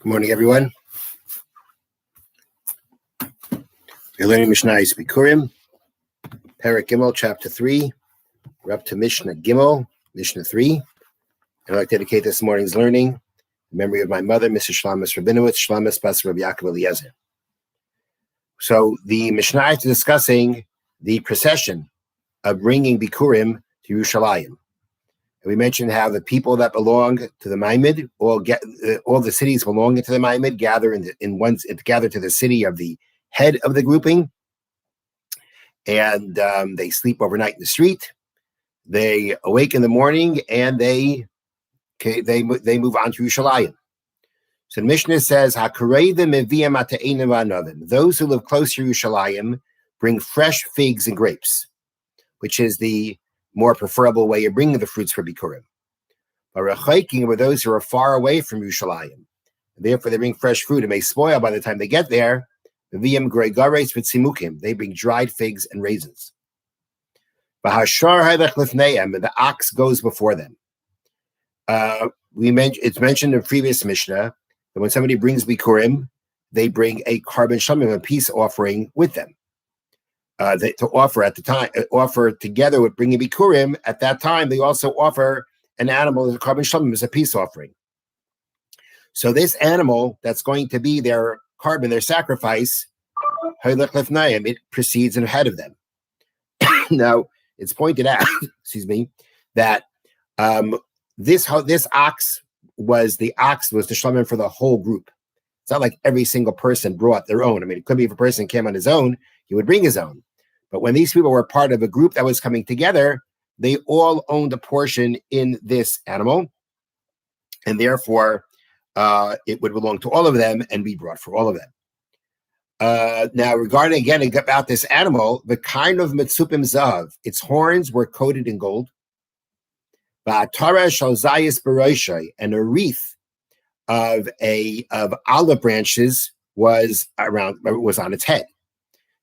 Good morning, everyone. We're learning Mishnah Bikurim, Perek Gimel, Chapter 3. We're up to Mishnah Gimel, Mishnah 3. I'd like to dedicate this morning's learning in memory of my mother, Mrs. Shlomis Rabinowitz, Shlomis Bas Rabbi Yaakov Eliezer. So the Mishnah is discussing the procession of bringing Bikurim to Yerushalayim. And we mentioned how the people that belong to the Maimed, all the cities belonging to the Maimed, gather gather to the city of the head of the grouping, and they sleep overnight in the street. They awake in the morning, and they move on to Yerushalayim. So the Mishnah says, those who live close to Yerushalayim bring fresh figs and grapes, which is the more preferable way of bringing the fruits for Bikurim. But Rechaking were those who are far away from Yerushalayim. Therefore, they bring fresh fruit and may spoil by the time they get there. They bring dried figs and raisins. The ox goes before them. It's mentioned in previous Mishnah that when somebody brings Bikurim, they bring a carbon shamim, a peace offering with them. To offer together with bringing Bikurim. At that time, they also offer an animal as a carbon shamim, as a peace offering. So this animal that's going to be their carbon, their sacrifice, it proceeds ahead of them. Now, it's pointed out, that this ox was the shamim for the whole group. It's not like every single person brought their own. I mean, it could be if a person came on his own, he would bring his own. But when these people were part of a group that was coming together, they all owned a portion in this animal, and therefore it would belong to all of them and be brought for all of them. Now, regarding again about this animal, the kind of mitzupim zav, its horns were coated in gold. And a wreath of olive branches was on its head.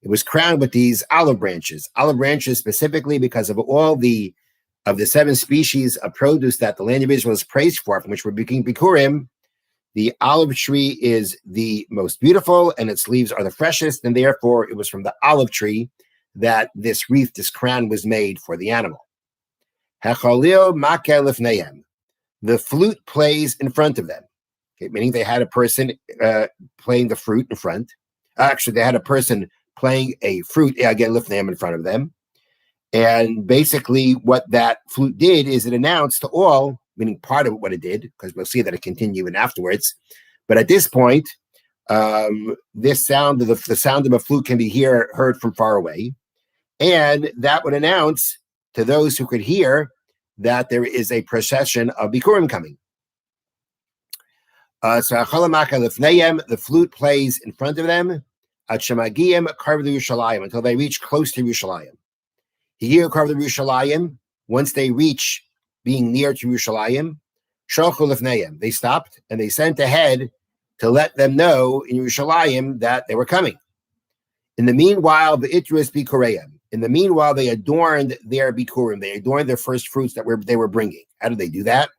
It was crowned with these olive branches specifically because of all the 7 species of produce that the land of Israel is praised for, from which we're making Bikurim. The olive tree is the most beautiful, and its leaves are the freshest, and therefore it was from the olive tree that this wreath, this crown, was made for the animal. The flute plays in front of them, meaning they had a person playing the fruit in front. Actually, they had a person playing a fruit, again, lifneim in front of them. And basically what that flute did is it announced to all, meaning part of what it did, because we'll see that it continued afterwards. But at this point, this sound of the sound of a flute can be heard from far away. And that would announce to those who could hear that there is a procession of Bikurim coming. The flute plays in front of them until they reach close to Yerushalayim. Once they reach being near to Yerushalayim, they stopped and they sent ahead to let them know in Yerushalayim that they were coming. In the meanwhile, they adorned their Bikurim. They adorned their first fruits that they were bringing. How did they do that?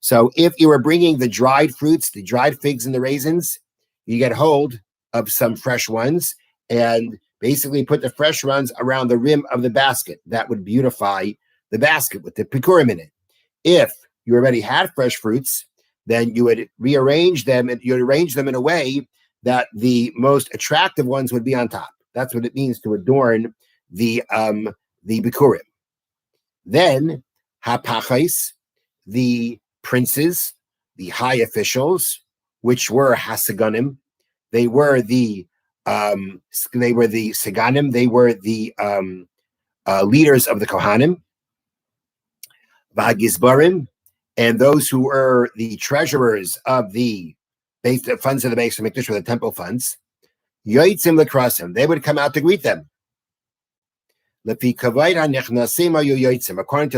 So if you were bringing the dried fruits, the dried figs and the raisins, you get hold of some fresh ones and basically put the fresh ones around the rim of the basket. That would beautify the basket with the Bikurim in it. If you already had fresh fruits, then you would rearrange them, and you'd arrange them in a way that the most attractive ones would be on top. That's what it means to adorn the Bikurim. Then hapachais, the princes, the high officials, which were hasaganim, they were the Saganim, they were the leaders of the Kohanim, V'hagizbarim, and those who were the treasurers of the funds of the Beis Hamikdash, or the temple funds, Yoitzim Lekrasim, they would come out to greet them. According to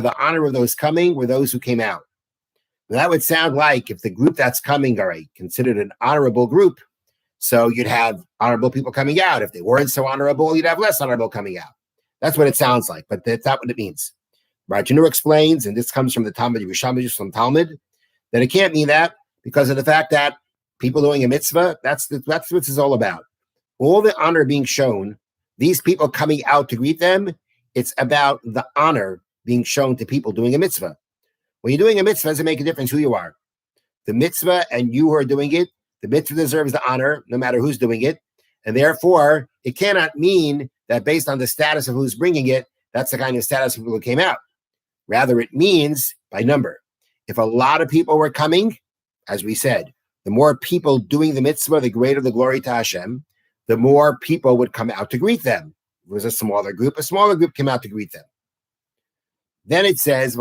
the honor of those coming were those who came out. Now, that would sound like if the group that's coming are considered an honorable group, so you'd have honorable people coming out. If they weren't so honorable, you'd have less honorable coming out. That's what it sounds like, but that's not what it means. Rajanu explains, and this comes from the Talmud Yerushalmi, from Talmud, that it can't mean that because of the fact that people doing a mitzvah, that's what this is all about. All the honor being shown, these people coming out to greet them, it's about the honor being shown to people doing a mitzvah. When you're doing a mitzvah, it doesn't make a difference who you are. The mitzvah and you who are doing it, the mitzvah deserves the honor, no matter who's doing it. And therefore, it cannot mean that based on the status of who's bringing it, that's the kind of status of people who came out. Rather, it means by number. If a lot of people were coming, as we said, the more people doing the mitzvah, the greater the glory to Hashem, the more people would come out to greet them. If it was a smaller group came out to greet them. Then it says,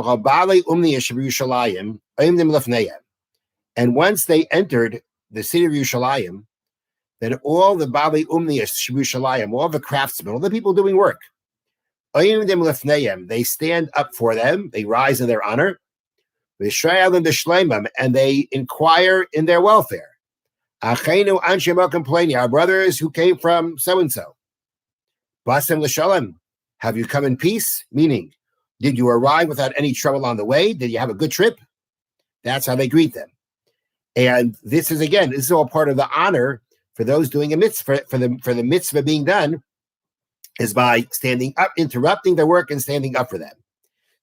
and once they entered the city of Yerushalayim, then all the Bali Umniyas Yerushalayim, all the craftsmen, all the people doing work, they stand up for them, they rise in their honor, and they inquire in their welfare. Our brothers who came from so-and-so. Basem l'shalom, have you come in peace? Meaning, did you arrive without any trouble on the way? Did you have a good trip? That's how they greet them. And this is all part of the honor for those doing a mitzvah, for the mitzvah being done, is by standing up, interrupting their work and standing up for them.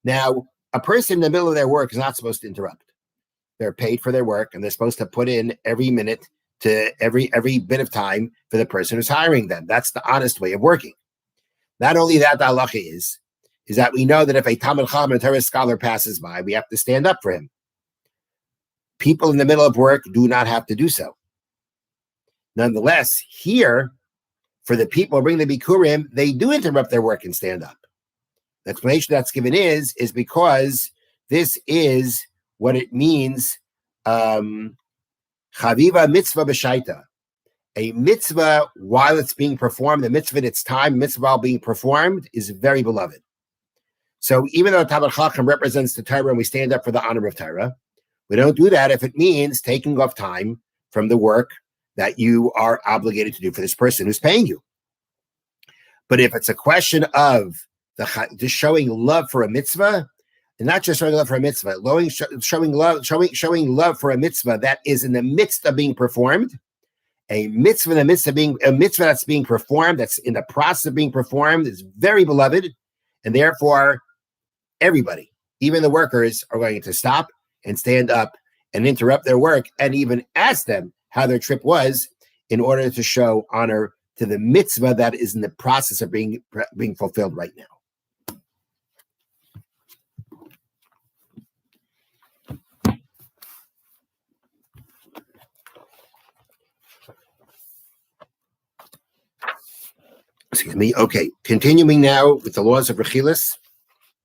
Now, a person in the middle of their work is not supposed to interrupt. They're paid for their work, and they're supposed to put in every minute to every bit of time for the person who's hiring them. That's the honest way of working. Not only that, the halacha is that we know that if a Talmid Chacham, a Torah scholar, passes by, we have to stand up for him. People in the middle of work do not have to do so. Nonetheless, here, for the people bringing the Bikurim, they do interrupt their work and stand up. The explanation that's given is because this is what it means, Chaviva mitzvah b'shaita. A mitzvah, while it's being performed, the mitzvah in its time, mitzvah while being performed, is very beloved. So even though Talmid Chacham represents the Torah and we stand up for the honor of Torah, we don't do that if it means taking off time from the work that you are obligated to do for this person who's paying you. But if it's a question of just showing love for a mitzvah, and not just showing love for a mitzvah, showing love for a mitzvah that is in the midst of being performed, a mitzvah that's being performed, that's in the process of being performed, is very beloved, and therefore everybody, even the workers, are going to stop and stand up and interrupt their work and even ask them how their trip was in order to show honor to the mitzvah that is in the process of being fulfilled right now. Excuse me. Okay, continuing now with the laws of Rechilas,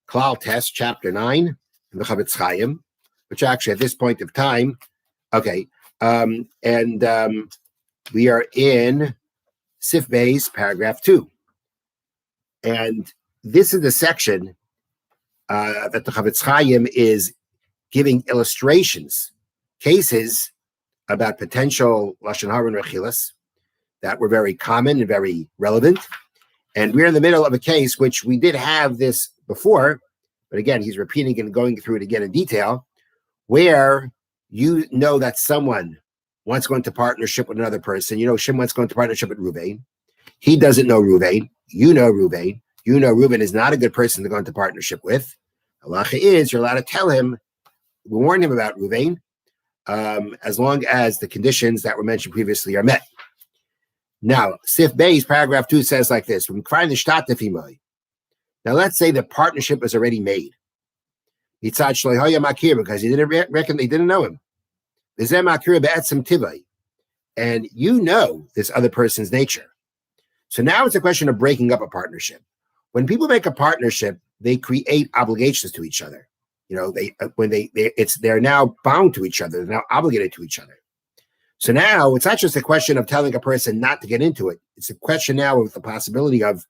Klal Test, chapter 9, in the Chavetz Chaim, which actually at this point of time, okay, we are in Sif Beis, paragraph 2. And this is the section that the Chavetz Chaim is giving illustrations, cases about potential Lashon Hara and Rechilas that were very common and very relevant. And we're in the middle of a case which we did have this before, but again, he's repeating and going through it again in detail, where you know that someone wants to go into partnership with another person. You know, Shimon wants to go into partnership with Ruvain. He doesn't know Ruvain. You know Ruvain. You know Ruvain is not a good person to go into partnership with. Halacha is you're allowed to tell him, warn him about Ruvain, as long as the conditions that were mentioned previously are met. Now, Sif Beis, paragraph 2 says like this. Now, let's say the partnership is already made. Because he didn't reckon they didn't know him. And you know this other person's nature. So now it's a question of breaking up a partnership. When people make a partnership, they create obligations to each other. You know, they're now bound to each other. They're now obligated to each other. So now it's not just a question of telling a person not to get into it. It's a question now of the possibility of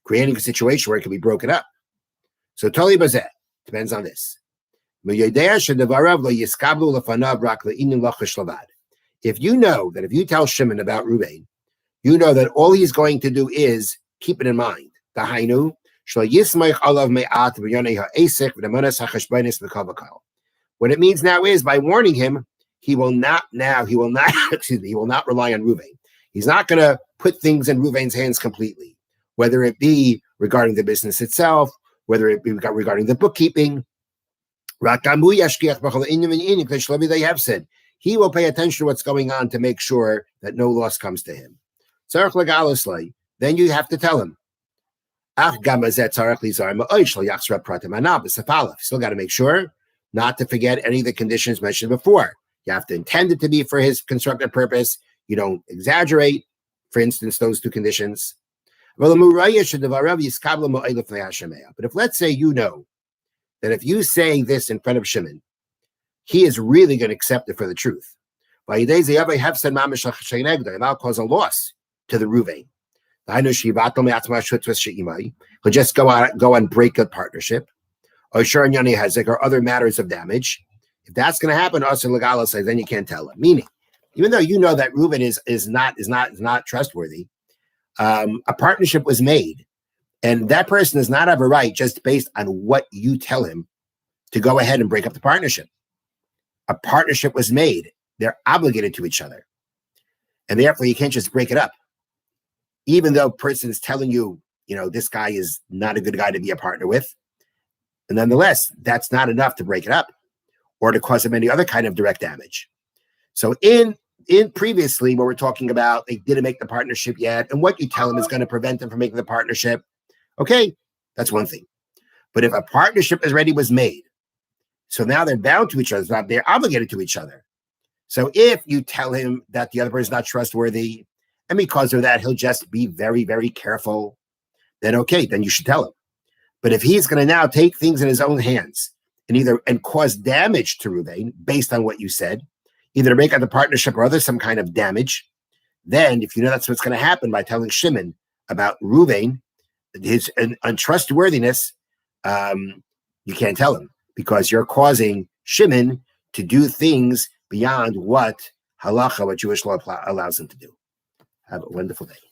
creating a situation where it can be broken up. So Toli Bazeh depends on this. If you know that if you tell Shimon about Ruvain, you know that all he's going to do is keep it in mind. What it means now is by warning him, he will not, excuse me, he will not rely on Reuven. He's not going to put things in Reuven's hands completely, whether it be regarding the business itself, whether it be regarding the bookkeeping. They have said he will pay attention to what's going on to make sure that no loss comes to him. Then you have to tell him. Still got to make sure not to forget any of the conditions mentioned before. You have to intend it to be for his constructive purpose. You don't exaggerate, for instance, those two conditions. But if, let's say, you know that if you say this in front of Shimon, he is really going to accept it for the truth. That'll cause a loss to the Reuven. He'll just go and break a partnership, or other matters of damage. If that's going to happen, then you can't tell him. Meaning, even though you know that Reuven is not trustworthy, a partnership was made, and that person does not have a right just based on what you tell him to go ahead and break up the partnership. A partnership was made; they're obligated to each other, and therefore you can't just break it up. Even though a person is telling you, this guy is not a good guy to be a partner with, and nonetheless, that's not enough to break it up or to cause him any other kind of direct damage. So in previously, when we're talking about they didn't make the partnership yet, and what you tell them is going to prevent them from making the partnership, okay, that's one thing. But if a partnership already was made, so now they're bound to each other, they're obligated to each other. So if you tell him that the other person is not trustworthy, and because of that, he'll just be very, very careful, then okay, then you should tell him. But if he's going to now take things in his own hands and cause damage to Reuven based on what you said, either to break up the partnership or some kind of damage, then if you know that's what's going to happen by telling Shimon about Reuven, his untrustworthiness, you can't tell him because you're causing Shimon to do things beyond what halacha, what Jewish law allows him to do. Have a wonderful day.